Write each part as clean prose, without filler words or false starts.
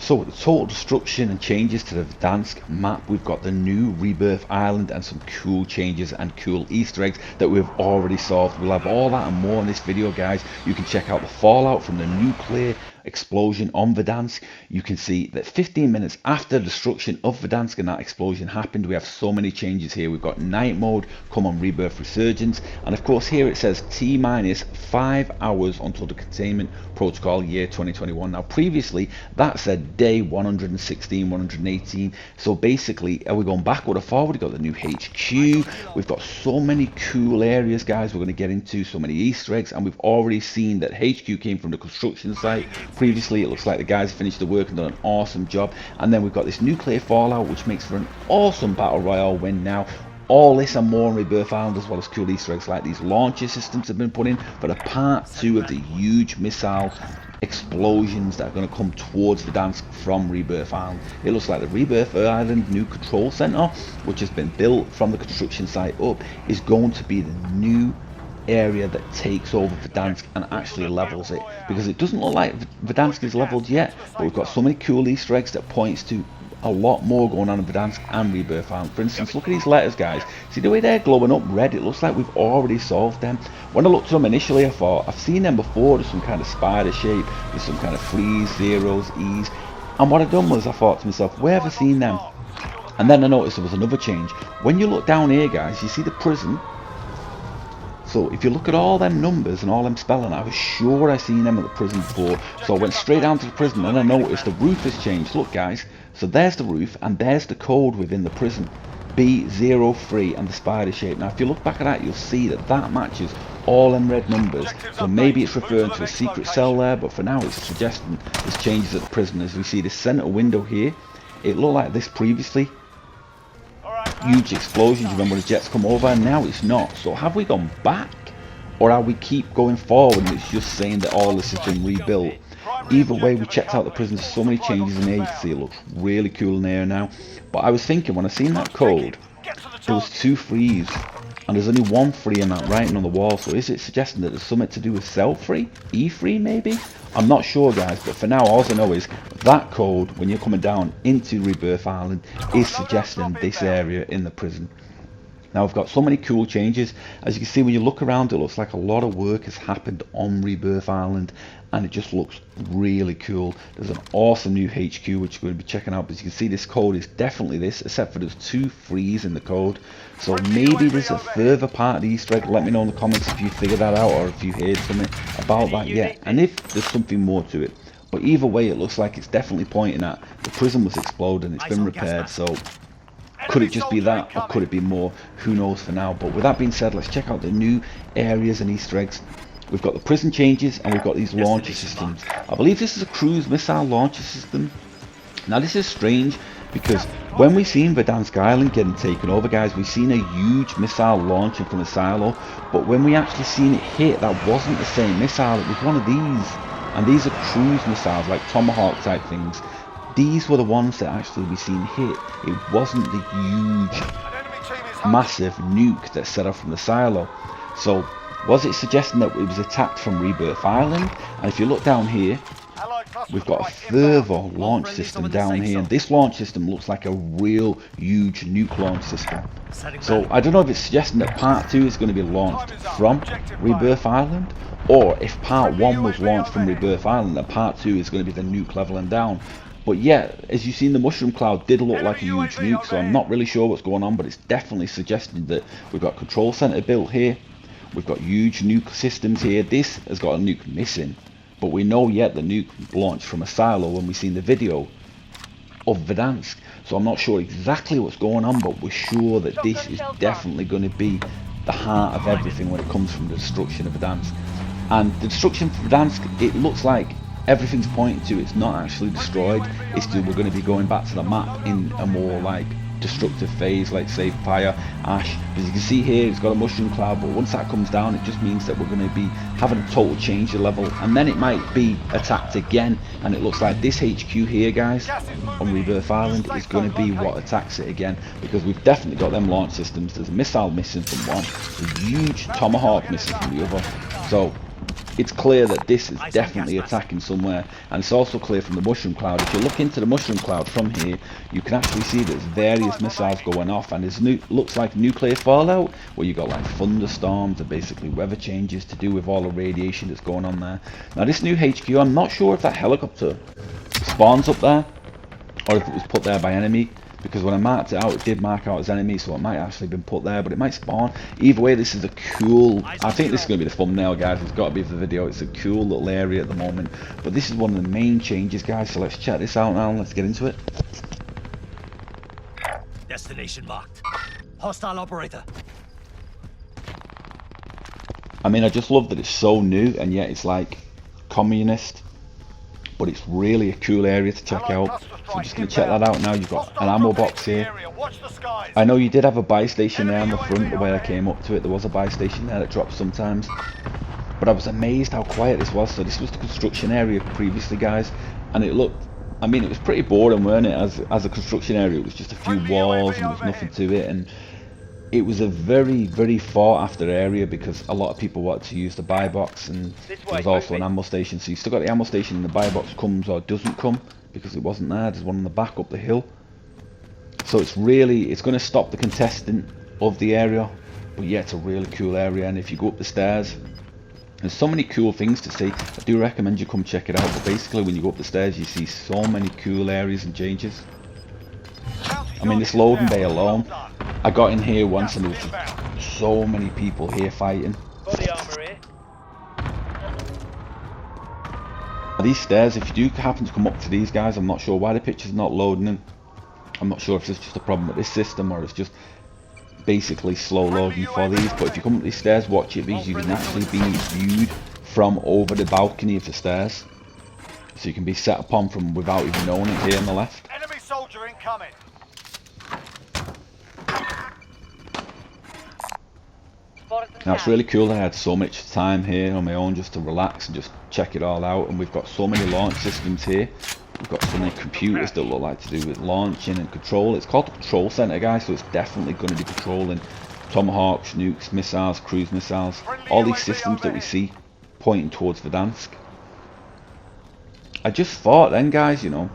So with the total destruction and changes to the Verdansk map, we've got the new Rebirth Island and some cool changes and cool Easter eggs that we've already solved. We'll have all that and more in this video, guys. You can check out the fallout from the nuclear explosion on Verdansk. You can see that 15 minutes after the destruction of Verdansk and that explosion happened, we have so many changes here. We've got night mode, come on Rebirth Resurgence, and of course here it says T-minus 5 hours until the containment protocol year 2021. Now previously that said day 116, 118. So basically, are we going backward or forward? We've got the new HQ. We've got so many cool areas, guys, we're going to get into, so many Easter eggs, and we've already seen that HQ came from the construction site. Previously, it looks like the guys finished the work and done an awesome job. And then we've got this nuclear fallout, which makes for an awesome battle royale win now. All this and more on Rebirth Island, as well as cool Easter eggs like these launcher systems have been put in for the part 2 of the huge missile explosions that are going to come towards Verdansk from Rebirth Island. It looks like the Rebirth Island new control center, which has been built from the construction site up, is going to be the new area that takes over Verdansk and actually levels it, because it doesn't look like Verdansk is leveled yet, but we've got so many cool Easter eggs that points to a lot more going on in Verdansk and Rebirth Island. For instance, look at these letters, guys. See the way they're glowing up red? It looks like we've already solved them. When I looked at them initially, I thought I've seen them before. There's some kind of spider shape, there's some kind of freeze, zeros, E's, and what I've done was I thought to myself, where have I seen them? And then I noticed there was another change. When you look down here, guys, you see the prison. So if you look at all them numbers and all them spelling, I was sure I seen them at the prison before. So I went straight down to the prison and I noticed the roof has changed. Look, guys, so there's the roof and there's the code within the prison, B03, and the spider shape. Now if you look back at that, you'll see that that matches all them red numbers. So maybe it's referring to a secret cell there, but for now it's suggesting there's changes at the prison. As we see the center window here, it looked like this previously. Huge explosions, remember the jets come over, and now it's not. So have we gone back, or are we keep going forward and it's just saying that all this has been rebuilt? Either way, we checked out the prison, there's so many changes in here. You can see it looks really cool in there now. But I was thinking, when I seen that code, there was 2 frees and there's only 1 free in that writing on the wall. So is it suggesting that there's something to do with cell free, E free maybe? I'm not sure, guys, but for now all I know is that code, when you're coming down into Rebirth Island, is suggesting this area in the prison. Now we've got so many cool changes. As you can see, when you look around, it looks like a lot of work has happened on Rebirth Island, and it just looks really cool. There's an awesome new HQ which we're going to be checking out, but as you can see, this code is definitely this, except for there's 2 frees in the code. So maybe there's a further part of the Easter egg. Let me know in the comments if you figured that out or if you heard something about that yet, and if there's something more to it. But either way, it looks like it's definitely pointing at the prison was exploded, it's been repaired. So could it just be that, or could it be more? Who knows for now. But with that being said, let's check out the new areas and Easter eggs. We've got the prison changes and we've got these launcher systems. I believe this is a cruise missile launcher system. Now this is strange, because when we seen Verdansk Island getting taken over, guys, we've seen a huge missile launching from a silo, but when we actually seen it hit, that wasn't the same missile, it was one of these. And these are cruise missiles, like Tomahawk type things. These were the ones that actually we seen hit. It wasn't the huge, massive nuke that set off from the silo. So was it suggesting that it was attacked from Rebirth Island? And if you look down here, we've got a further launch system down here, and this launch system looks like a real huge nuke launch system. So I don't know if it's suggesting that part 2 is going to be launched from Rebirth Island, or if part 1 was launched from Rebirth Island and part 2 is going to be the nuke leveling down. But yeah, as you've seen, the mushroom cloud did look like a huge nuke, so I'm not really sure what's going on, but it's definitely suggesting that we've got control center built here, we've got huge nuke systems here. This has got a nuke missing, but we know yet the nuke launched from a silo when we seen the video of Verdansk. So I'm not sure exactly what's going on, but we're sure that this is definitely going to be the heart of everything when it comes from the destruction of Verdansk. And the destruction of Verdansk, it looks like everything's pointing to it's not actually destroyed. It's still, we're going to be going back to the map in a more like destructive phase, like say fire, ash. As you can see here, it's got a mushroom cloud, but once that comes down, it just means that we're going to be having a total change of level, and then it might be attacked again. And it looks like this HQ here, guys, on Rebirth Island is going to be what attacks it again, because we've definitely got them launch systems. There's a missile missing from one, there's a huge Tomahawk missing from the other. So it's clear that this is definitely attacking somewhere, and it's also clear from the mushroom cloud. If you look into the mushroom cloud from here, you can actually see there's various missiles going off, and it looks like nuclear fallout, where you got like thunderstorms and basically weather changes to do with all the radiation that's going on there. Now this new HQ, I'm not sure if that helicopter spawns up there, or if it was put there by enemy, because when I marked it out, it did mark out as enemy, so it might actually have been put there, but it might spawn. Either way, this is a cool, I think this is going to be the thumbnail, guys. It's got to be for the video. It's a cool little area at the moment, but this is one of the main changes, guys, so let's check this out now and let's get into it. Destination marked. Hostile operator. I mean, I just love that it's so new, and yet it's like communist, but it's really a cool area to check out. So I'm just going to check that out now. You've got an ammo box here. I know you did have a buy station there on the front, the way I came up to it. There was a buy station there that drops sometimes, but I was amazed how quiet this was. So this was the construction area previously, guys, and it looked, I mean, it was pretty boring, weren't it? As a construction area, it was just a few walls and there was nothing to it, and it was a very, very fought after area because a lot of people wanted to use the buy box, and there was also an ammo station. So you still got the ammo station, and the buy box comes or doesn't come because it wasn't there. There's one on the back up the hill. So it's going to stop the contestant of the area, but yeah, it's a really cool area. And if you go up the stairs, there's so many cool things to see. I do recommend you come check it out. But basically, when you go up the stairs, you see so many cool areas and changes. I mean, this loading bay alone, I got in here once and there was just so many people here fighting. These stairs, if you do happen to come up to these guys, I'm not sure why the picture's not loading them. I'm not sure if it's just a problem with this system or it's just basically slow loading for these. But if you come up these stairs, watch it, because you can actually be viewed from over the balcony of the stairs. So you can be set upon from without even knowing it here on the left. Enemy soldier incoming. Now it's really cool that I had so much time here on my own just to relax and just check it all out, and we've got so many launch systems here. We've got so many computers that look like to do with launching and control. It's called the control center, guys, so it's definitely going to be controlling tomahawks, nukes, missiles, cruise missiles, all these systems that we see pointing towards Verdansk. I just thought then, guys, you know,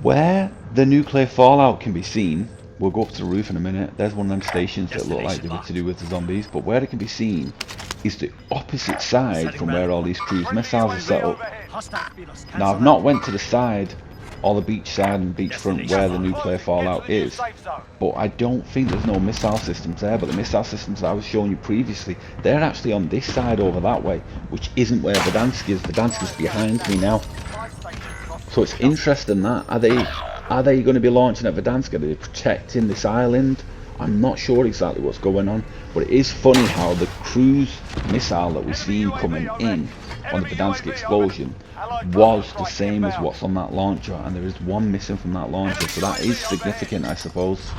where the nuclear fallout can be seen, we'll go up to the roof in a minute. There's one of them stations that look like they're to do with the zombies, but where it can be seen is the opposite side from where all these cruise missiles are set up. Now I've not went to the side, or the beach side and beachfront where the nuclear fallout is, but I don't think there's no missile systems there. But the missile systems that I was showing you previously, they're actually on this side over that way, which isn't where Verdansk is. Verdansk is behind me now. So it's interesting that, are they going to be launching at Verdansk? Are they protecting this island? I'm not sure exactly what's going on, but it is funny how the cruise missile that we've seen coming in on the Verdansk explosion was the same as what's on that launcher, and there is one missing from that launcher, so that is significant, I suppose.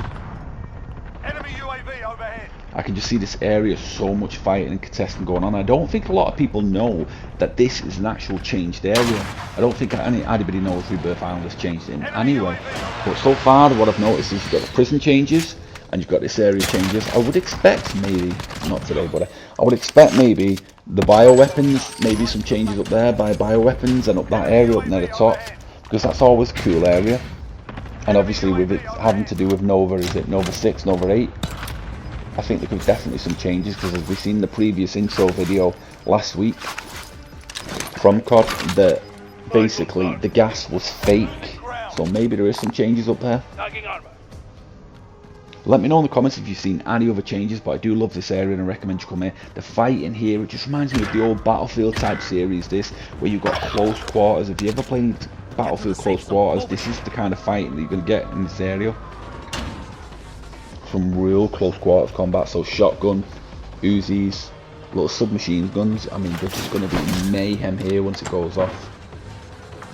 I can just see this area, so much fighting and contesting going on. I don't think a lot of people know that this is an actual changed area. I don't think anybody knows Rebirth Island has changed in anyway. But so far, what I've noticed is you've got the prison changes, and you've got this area changes. I would expect maybe, not today, but I would expect maybe the bioweapons, maybe some changes up there by bioweapons, and up that area up near the top, because that's always a cool area. And obviously with it having to do with Nova, is it Nova 6, Nova 8? I think there could definitely some changes, because as we've seen in the previous intro video last week from COD, that basically the gas was fake, so maybe there is some changes up there. Let me know in the comments if you've seen any other changes, but I do love this area and I recommend you come here. The fight in here, it just reminds me of the old Battlefield type series, this, where you've got close quarters. If you ever played Battlefield close quarters, this is the kind of fighting that you're going to get in this area. Some real close quarters combat, so shotgun, Uzis, little submachine guns. I mean, there's just going to be mayhem here once it goes off.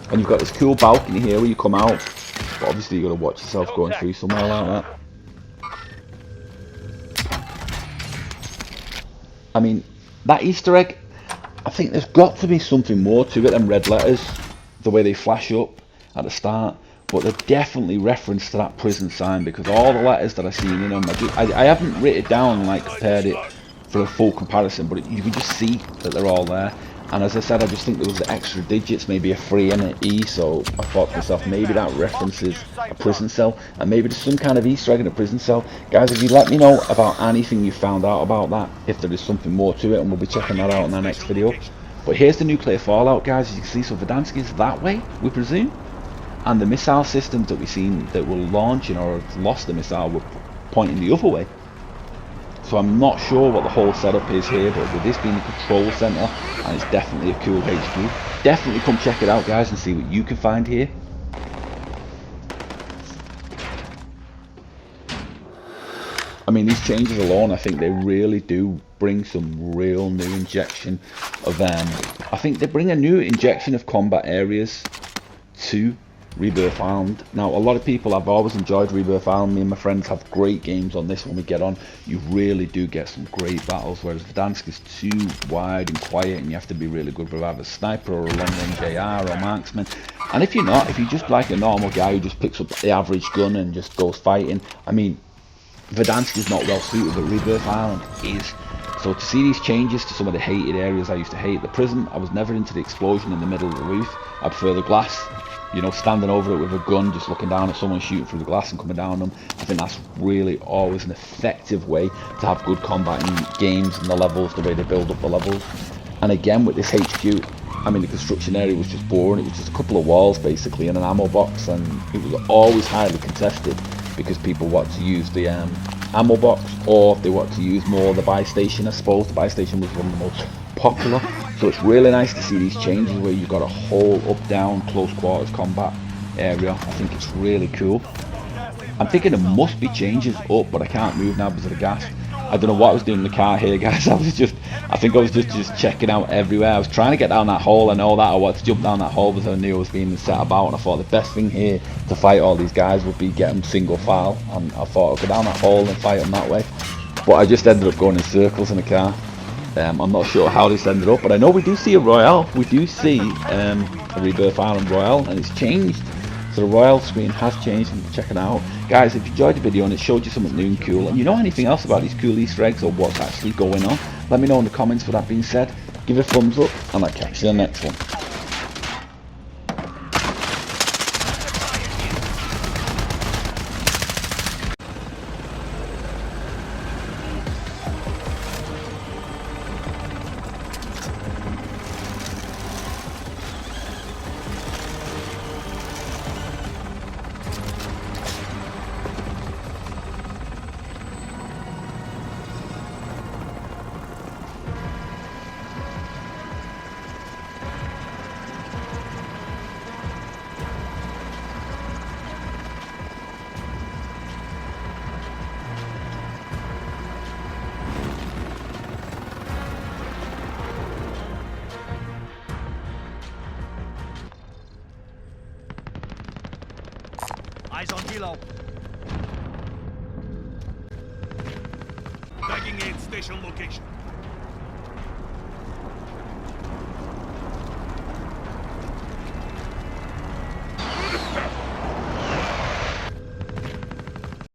And you've got this cool balcony here where you come out, but obviously you've got to watch yourself going through somewhere like that. I mean, that Easter egg, I think there's got to be something more to it than red letters, the way they flash up at the start. But they're definitely reference to that prison sign, because all the letters that I've seen in them, I haven't written it down and like compared it for a full comparison, but you can just see that they're all there. And as I said, I just think there was the extra digits, maybe a 3 and an E, so I thought to myself, maybe that references a prison cell, and maybe there's some kind of Easter egg in a prison cell. Guys, if you let me know about anything you found out about that, if there is something more to it, and we'll be checking that out in our next video. But here's the nuclear fallout, guys. As you can see, so Verdansk is that way, we presume, and the missile systems that we've seen that were launching or have lost the missile were pointing the other way. So I'm not sure what the whole setup is here, but with this being the control center, and it's definitely a cool HQ, definitely come check it out, guys, and see what you can find here. I mean, these changes alone, I think they really do bring some real new injection of I think they bring a new injection of combat areas to Rebirth Island. Now, a lot of people, I've always enjoyed Rebirth Island. Me and my friends have great games on this when we get on. You really do get some great battles, whereas Verdansk is too wide and quiet, and you have to be really good with either sniper or a long-range AR or marksman. And if you're not, if you're just like a normal guy who just picks up the average gun and just goes fighting, I mean, Verdansk is not well suited, but Rebirth Island is. So to see these changes to some of the hated areas I used to hate, the prison, I was never into the explosion in the middle of the roof. I prefer the glass. You know, standing over it with a gun, just looking down at someone shooting through the glass and coming down on them. I think that's really always an effective way to have good combat in games and the levels, the way they build up the levels. And again, with this HQ, I mean, the construction area was just boring. It was just a couple of walls, basically, and an ammo box, and it was always highly contested because people want to use the ammo box, or they want to use more the buy station. I suppose the buy station was one of the most popular. So it's really nice to see these changes where you've got a whole up-down close quarters combat area. I think it's really cool. I'm thinking there must be changes up, but I can't move now because of the gas. I don't know what I was doing in the car here, guys. I think I was just checking out everywhere. I was trying to get down that hole and all that. I wanted to jump down that hole because I knew I was being set about, and I thought the best thing here to fight all these guys would be get them single file, and I thought I'd go down that hole and fight them that way. But I just ended up going in circles in the car. I'm not sure how this ended up, but I know we do see a Royale. We do see a Rebirth Island Royale, and it's changed. So the Royale screen has changed, and check it out. Guys, if you enjoyed the video and it showed you something new and cool, and you know anything else about these cool Easter eggs or what's actually going on, let me know in the comments. With that being said, give it a thumbs up, and I'll catch you in the next one. Eyes on Kilo. Tagging in station location.